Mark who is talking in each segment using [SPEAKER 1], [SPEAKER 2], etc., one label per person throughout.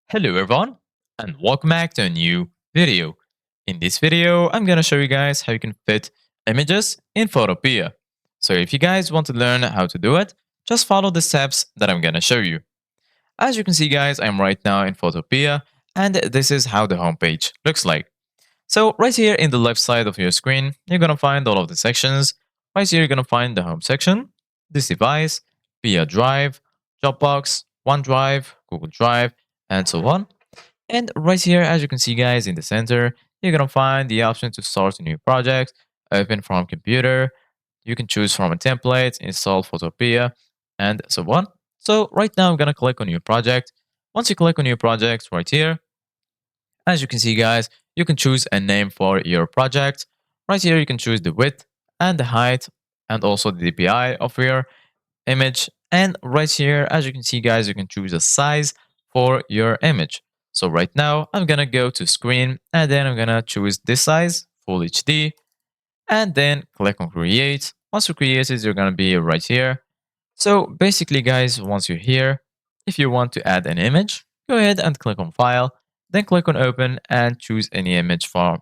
[SPEAKER 1] Hello everyone and welcome back to a new video. In this video, I'm gonna show you guys how you can fit images in Photopea. So if you guys want to learn how to do it, just follow the steps that I'm gonna show you. As you can see guys, I'm right now in Photopea and this is how the homepage looks like. So right here in the left side of your screen, you're gonna find all of the sections. Right here, you're gonna find the home section, this device, via Drive, Dropbox, OneDrive, Google Drive, and so on. And right here, as you can see, guys, in the center, you're gonna find the option to start a new project, open from computer. You can choose from a template, install Photopea, and so on. So right now, I'm gonna click on new project. Once you click on new project right here, as you can see, guys, you can choose a name for your project. Right here, you can choose the width and the height and also the DPI of your image. And right here, as you can see, guys, you can choose a size for your image. So right now, I'm going to go to screen and then I'm going to choose this size, Full HD, and then click on create. Once you create it, you're going to be right here. So basically, guys, once you're here, if you want to add an image, go ahead and click on File, then click on Open and choose any image from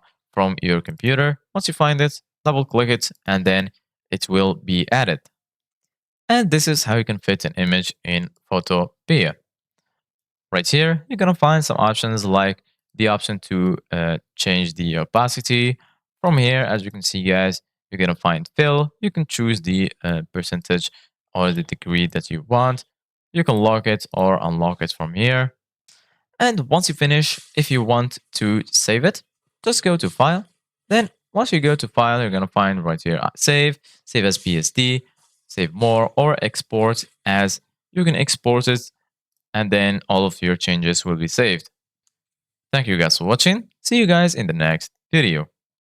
[SPEAKER 1] your computer. Once you find it, double click it, and then it will be added. And this is how you can fit an image in Photopea. Right here, you're going to find some options like the option to change the opacity. From here, as you can see, guys, you're going to find fill. You can choose the percentage or the degree that you want. You can lock it or unlock it from here. And once you finish, if you want to save it, just go to File. Then once you go to File, you're going to find right here, save as PSD, save more, or export as. You can export it and then all of your changes will be saved. Thank you guys for watching. See you guys in the next video.